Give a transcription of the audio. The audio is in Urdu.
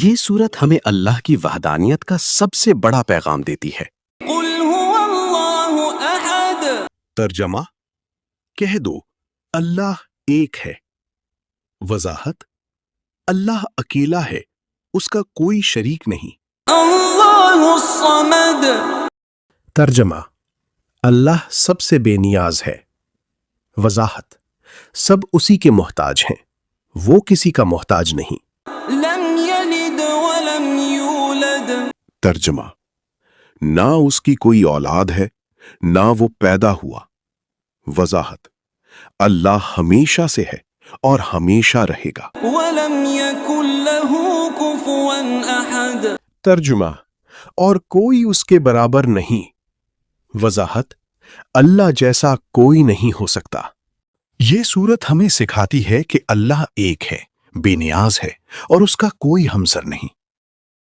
یہ سورت ہمیں اللہ کی وحدانیت کا سب سے بڑا پیغام دیتی ہے۔ قل هو اللہ احد۔ ترجمہ، کہہ دو اللہ ایک ہے۔ وضاحت، اللہ اکیلا ہے، اس کا کوئی شریک نہیں۔ اللہ الصمد۔ ترجمہ، اللہ سب سے بے نیاز ہے۔ وضاحت، سب اسی کے محتاج ہیں، وہ کسی کا محتاج نہیں۔ لم یلد ولم یولد۔ ترجمہ، نہ اس کی کوئی اولاد ہے نہ وہ پیدا ہوا۔ وضاحت، اللہ ہمیشہ سے ہے اور ہمیشہ رہے گا۔ ولم یکن لہ کفوا احد۔ ترجمہ، اور کوئی اس کے برابر نہیں۔ وضاحت، اللہ جیسا کوئی نہیں ہو سکتا۔ یہ سورت ہمیں سکھاتی ہے کہ اللہ ایک ہے، بے نیاز ہے اور اس کا کوئی ہمسر نہیں۔